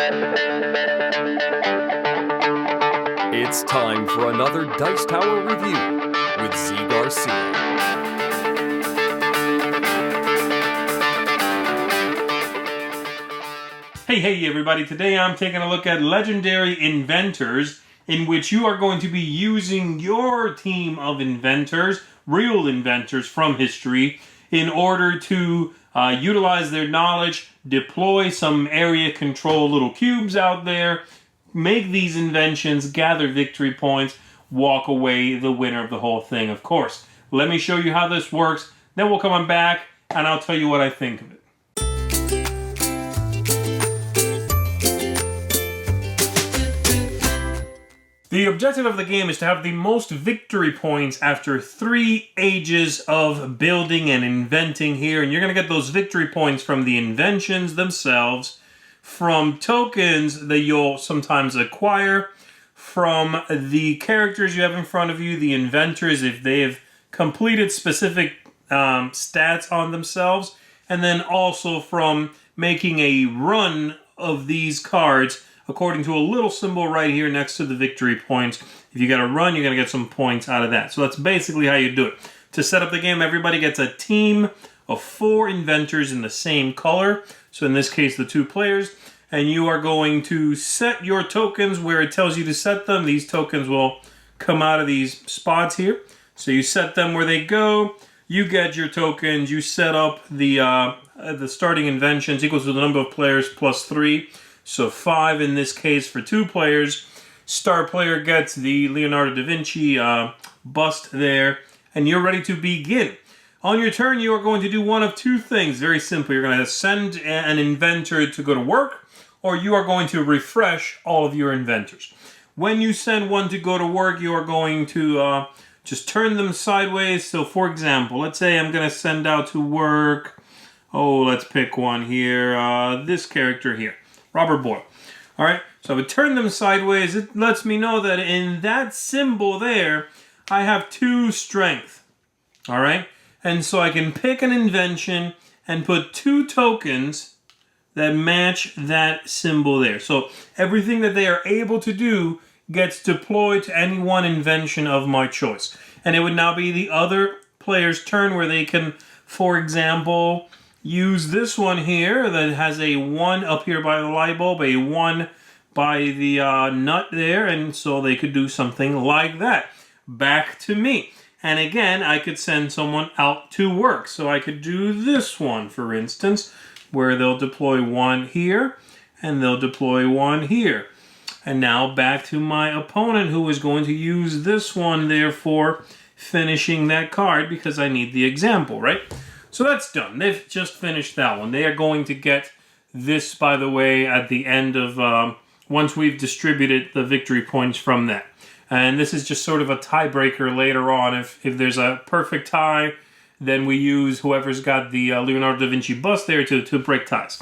It's time for another Dice Tower review with Z. Garcia. Hey everybody, today I'm taking a look at Legendary Inventors, in which you are going to be using your team of inventors, real inventors from history, in order to utilize their knowledge, deploy some area control little cubes out there, make these inventions, gather victory points, walk away the winner of the whole thing, of course. Let me show you how this works, then we'll come on back and I'll tell you what I think of it. The objective of the game is to have the most victory points after 3 ages of building and inventing here. And you're going to get those victory points from the inventions themselves, from tokens that you'll sometimes acquire, from the characters you have in front of you, the inventors, if they have completed specific stats on themselves, and then also from making a run of these cards according to a little symbol right here next to the victory points. If you got a run, you're going to get some points out of that. So that's basically how you do it. To set up the game, everybody gets a team of 4 inventors in the same color. So in this case, the 2 players. And you are going to set your tokens where it tells you to set them. These tokens will come out of these spots here. So you set them where they go. You get your tokens. You set up the starting inventions equals to the number of players plus 3. So 5 in this case for 2 players. Star player gets the Leonardo da Vinci bust there. And you're ready to begin. On your turn, you are going to do one of 2 things. Very simple. You're going to send an inventor to go to work, or you are going to refresh all of your inventors. When you send one to go to work, you are going to just turn them sideways. So for example, let's say I'm going to send out to work, let's pick one here, this character here. Robert Boyle. All right, so I would turn them sideways. It lets me know that in that symbol there, I have 2 strength. All right, and so I can pick an invention and put 2 tokens that match that symbol there. So everything that they are able to do gets deployed to any one invention of my choice. And it would now be the other player's turn where they can, for example, use this one here that has a 1 up here by the light bulb, a 1 by the nut there, and so they could do something like that. Back to me. And again, I could send someone out to work. So I could do this one, for instance, where they'll deploy 1 here, and they'll deploy 1 here. And now back to my opponent, who is going to use this one, therefore finishing that card because I need the example, right? So that's done. They've just finished that one. They are going to get this, by the way, at the end of, once we've distributed the victory points from that. And this is just sort of a tiebreaker later on. If there's a perfect tie, then we use whoever's got the Leonardo da Vinci bust there to break ties.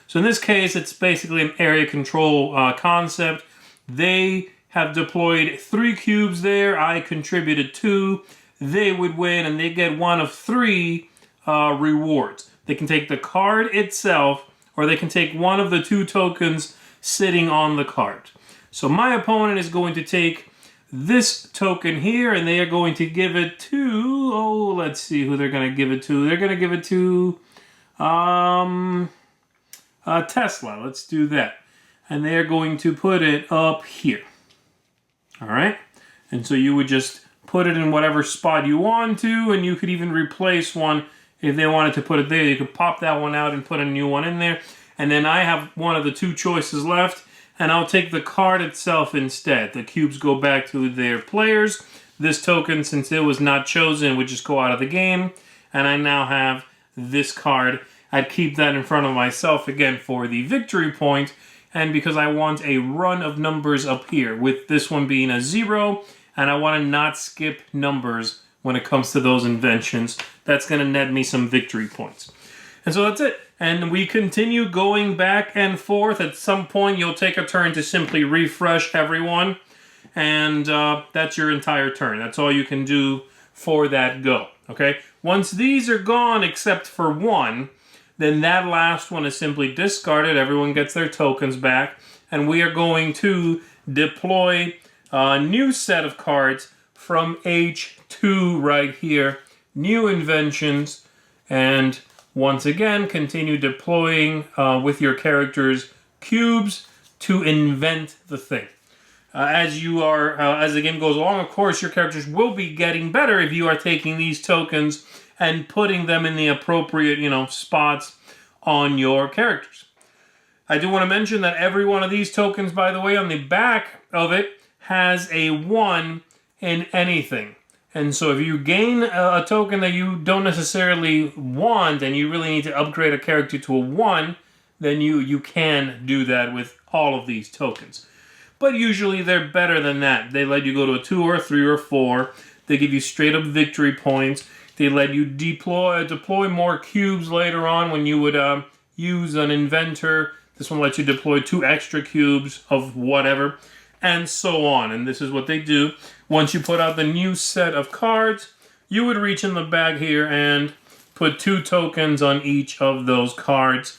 So in this case, it's basically an area control concept. They have deployed 3 cubes there. I contributed 2. They would win, and they get 1 of 3 rewards. They can take the card itself, or they can take one of the 2 tokens sitting on the card. So my opponent is going to take this token here, and they are going to give it to, let's see who they're going to give it to. They're going to give it to Tesla. Let's do that. And they're going to put it up here. All right? And so you would just put it in whatever spot you want to, and you could even replace one. If they wanted to put it there, you could pop that one out and put a new one in there. And then I have one of the 2 choices left, and I'll take the card itself instead. The cubes go back to their players. This token, since it was not chosen, would just go out of the game. And I now have this card. I'd keep that in front of myself again for the victory point. And because I want a run of numbers up here, with this one being a 0, and I want to not skip numbers when it comes to those inventions, that's going to net me some victory points. And so that's it. And we continue going back and forth. At some point, you'll take a turn to simply refresh everyone. And that's your entire turn. That's all you can do for that go. Okay? Once these are gone, except for 1, then that last one is simply discarded. Everyone gets their tokens back. And we are going to deploy a new set of cards from H2 right here. New inventions. And once again, continue deploying with your characters cubes to invent the thing. As the game goes along, of course, your characters will be getting better if you are taking these tokens and putting them in the appropriate, spots on your characters. I do want to mention that every one of these tokens, by the way, on the back of it has a 1 in anything. And so if you gain a token that you don't necessarily want and you really need to upgrade a character to a 1, then you can do that with all of these tokens. But usually they're better than that. They let you go to a 2 or a 3 or a 4. They give you straight up victory points. They let you deploy more cubes later on when you would use an inventor. This one lets you deploy 2 extra cubes of whatever, and so on. And this is what they do. Once you put out the new set of cards, you would reach in the bag here and put 2 tokens on each of those cards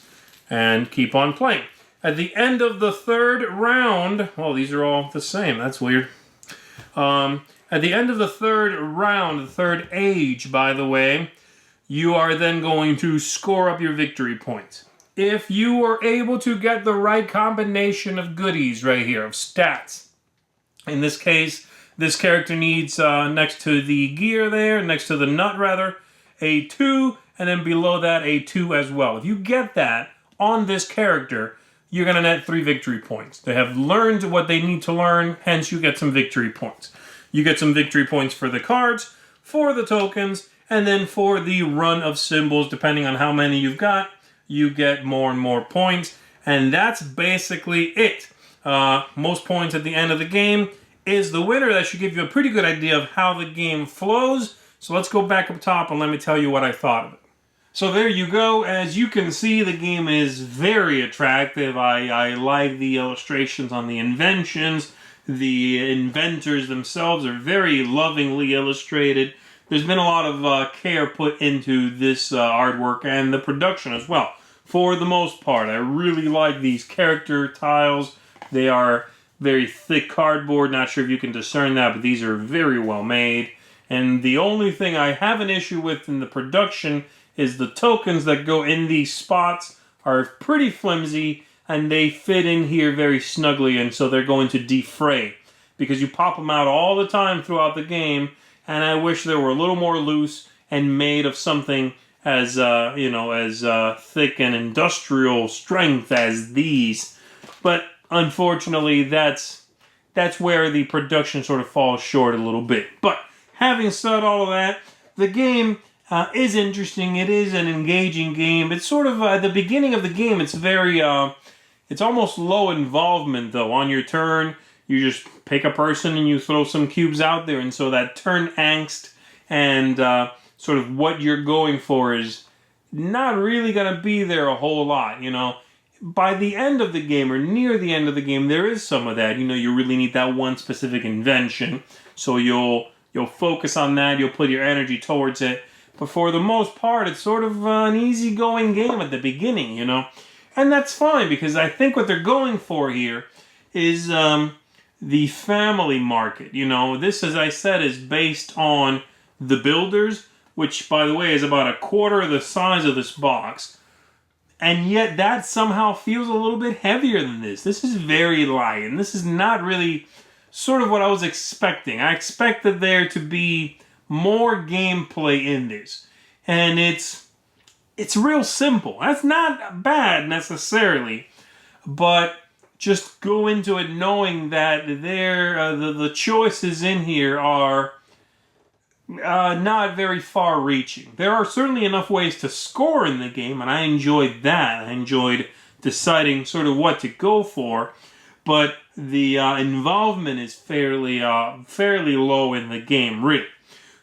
and keep on playing. At the end of the 3rd round, well, these are all the same. That's weird. At the end of the 3rd round, the 3rd age, by the way, you are then going to score up your victory points. If you are able to get the right combination of goodies right here, of stats. In this case, this character needs, next to the gear there, next to the nut rather, a 2, and then below that a 2 as well. If you get that on this character, you're going to net 3 victory points. They have learned what they need to learn, hence you get some victory points. You get some victory points for the cards, for the tokens, and then for the run of symbols, depending on how many you've got, you get more and more points. And that's basically it. Most points at the end of the game is the winner. That should give you a pretty good idea of how the game flows. So let's go back up top and let me tell you what I thought of it. So there you go. As you can see, the game is very attractive. I like the illustrations on the inventions. The inventors themselves are very lovingly illustrated. There's been a lot of care put into this artwork and the production as well. For the most part, I really like these character tiles. They are very thick cardboard. Not sure if you can discern that, but these are very well made. And the only thing I have an issue with in the production is the tokens that go in these spots are pretty flimsy, and they fit in here very snugly, and so they're going to defray. Because you pop them out all the time throughout the game, and I wish they were a little more loose and made of something as thick and industrial strength as these. But unfortunately, that's where the production sort of falls short a little bit. But having said all of that, the game is interesting. It is an engaging game. It's sort of at the beginning of the game. It's very it's almost low involvement though. On your turn, you just pick a person and you throw some cubes out there, and so that turn angst and sort of what you're going for is not really going to be there a whole lot, By the end of the game, or near the end of the game, there is some of that. You really need that one specific invention, so you'll focus on that, you'll put your energy towards it. But for the most part, it's sort of an easygoing game at the beginning, And that's fine, because I think what they're going for here is the family market. This, as I said, is based on the builders, which, by the way, is about a quarter of the size of this box. And yet that somehow feels a little bit heavier than this. This is very light, and this is not really sort of what I was expecting. I expected there to be more gameplay in this. And it's real simple. That's not bad necessarily, but just go into it knowing that the choices in here are not very far-reaching. There are certainly enough ways to score in the game, and I enjoyed that. I enjoyed deciding sort of what to go for, but the involvement is fairly low in the game, really.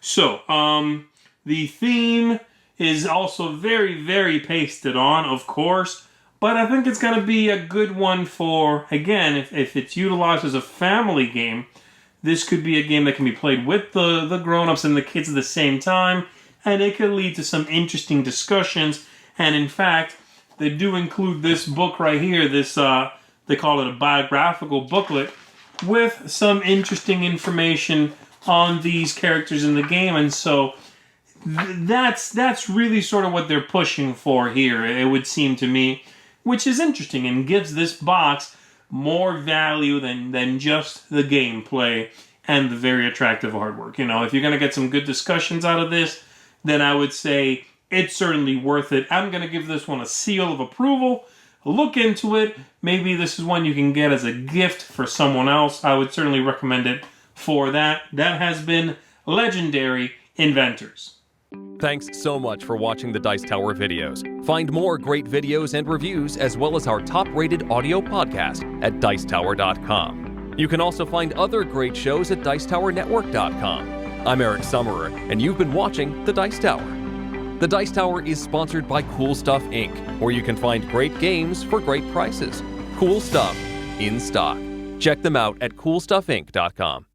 So, the theme is also very, very pasted on, of course, but I think it's going to be a good one for, again, if it's utilized as a family game, this could be a game that can be played with the grown-ups and the kids at the same time, and it could lead to some interesting discussions And in fact, they do include this book right here, this, they call it a biographical booklet, with some interesting information on these characters in the game. And so that's really sort of what they're pushing for here, it would seem to me, which is interesting and gives this box more value than just the gameplay and the very attractive artwork. You know, if you're going to get some good discussions out of this, then I would say it's certainly worth it. I'm going to give this one a seal of approval. Look into it. Maybe this is one you can get as a gift for someone else. I would certainly recommend it for that. That has been Legendary Inventors. Thanks so much for watching the Dice Tower videos. Find more great videos and reviews, as well as our top-rated audio podcast at Dicetower.com. You can also find other great shows at DicetowerNetwork.com. I'm Eric Summerer, and you've been watching The Dice Tower. The Dice Tower is sponsored by Cool Stuff Inc., where you can find great games for great prices. Cool stuff in stock. Check them out at CoolStuffInc.com.